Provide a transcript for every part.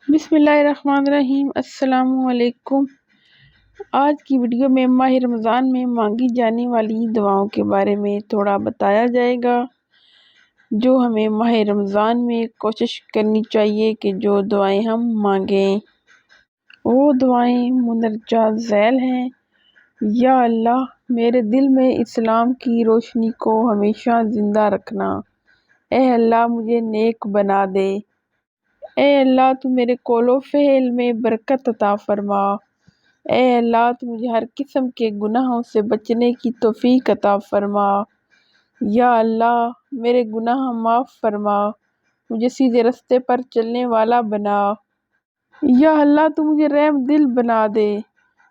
بسم اللہ الرحمن الرحیم۔ السلام علیکم۔ آج کی ویڈیو میں ماہ رمضان میں مانگی جانے والی دعاؤں کے بارے میں تھوڑا بتایا جائے گا، جو ہمیں ماہ رمضان میں کوشش کرنی چاہیے کہ جو دعائیں ہم مانگیں وہ دعائیں مندرجہ ذیل ہیں۔ یا اللہ، میرے دل میں اسلام کی روشنی کو ہمیشہ زندہ رکھنا۔ اے اللہ، مجھے نیک بنا دے۔ اے اللہ، تو میرے قول و فعل میں برکت عطا فرما۔ اے اللہ، تو مجھے ہر قسم کے گناہوں سے بچنے کی توفیق عطا فرما۔ یا اللہ، میرے گناہ معاف فرما، مجھے سیدھے رستے پر چلنے والا بنا۔ یا اللہ، تو مجھے رحم دل بنا دے،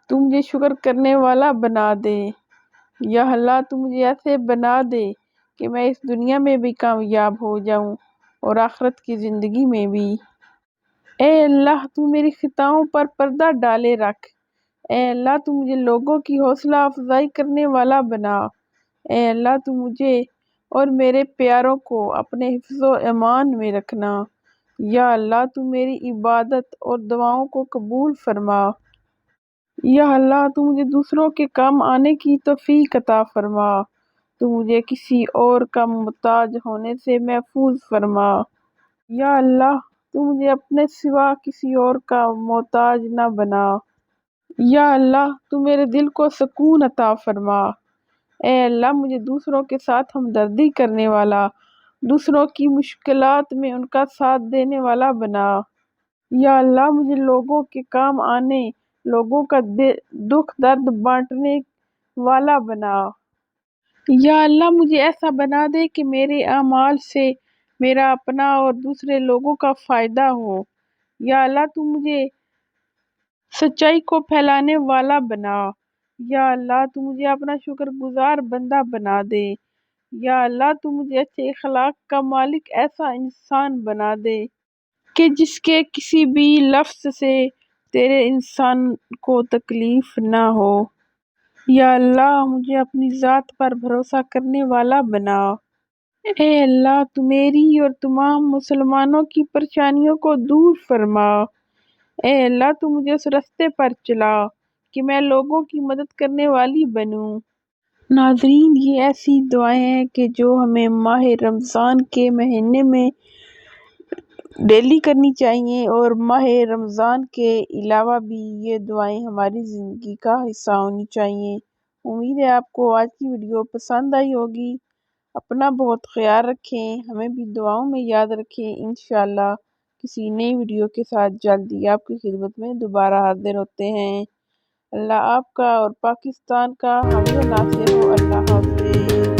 تو مجھے شکر کرنے والا بنا دے۔ یا اللہ، تو مجھے ایسے بنا دے کہ میں اس دنیا میں بھی کامیاب ہو جاؤں اور آخرت کی زندگی میں بھی۔ اے اللہ، تو میری خطاؤں پر پردہ ڈالے رکھ۔ اے اللہ، تو مجھے لوگوں کی حوصلہ افزائی کرنے والا بنا۔ اے اللہ، تو مجھے اور میرے پیاروں کو اپنے حفظ و امان میں رکھنا۔ یا اللہ، تو میری عبادت اور دعاؤں کو قبول فرما۔ یا اللہ، تو مجھے دوسروں کے کام آنے کی توفیق عطا فرما۔ تو مجھے کسی اور کا محتاج ہونے سے محفوظ فرما۔ یا اللہ، تو مجھے اپنے سوا کسی اور کا محتاج نہ بنا۔ یا اللہ، تو میرے دل کو سکون عطا فرما۔ اے اللہ، مجھے دوسروں کے ساتھ ہمدردی کرنے والا، دوسروں کی مشکلات میں ان کا ساتھ دینے والا بنا۔ یا اللہ، مجھے لوگوں کے کام آنے، لوگوں کا دکھ درد بانٹنے والا بنا۔ یا اللہ، مجھے ایسا بنا دے کہ میرے اعمال سے میرا اپنا اور دوسرے لوگوں کا فائدہ ہو۔ یا اللہ، تو مجھے سچائی کو پھیلانے والا بنا۔ یا اللہ، تو مجھے اپنا شکر گزار بندہ بنا دے۔ یا اللہ، تو مجھے اچھے اخلاق کا مالک ایسا انسان بنا دے کہ جس کے کسی بھی لفظ سے تیرے انسان کو تکلیف نہ ہو۔ یا اللہ، مجھے اپنی ذات پر بھروسہ کرنے والا بنا۔ اے اللہ، تو میری اور تمام مسلمانوں کی پریشانیوں کو دور فرما۔ اے اللہ، تو مجھے اس رستے پر چلا کہ میں لوگوں کی مدد کرنے والی بنوں۔ ناظرین، یہ ایسی دعائیں ہیں کہ جو ہمیں ماہ رمضان کے مہینے میں ڈیلی کرنی چاہیے، اور ماہ رمضان کے علاوہ بھی یہ دعائیں ہماری زندگی کا حصہ ہونی چاہیے۔ امید ہے آپ کو آج کی ویڈیو پسند آئی ہوگی۔ اپنا بہت خیال رکھیں، ہمیں بھی دعاؤں میں یاد رکھیں۔ انشاءاللہ کسی نئی ویڈیو کے ساتھ جلدی آپ کی خدمت میں دوبارہ حاضر ہوتے ہیں۔ اللہ آپ کا اور پاکستان کا حامی و ناصر ہو۔ اللہ حافظ۔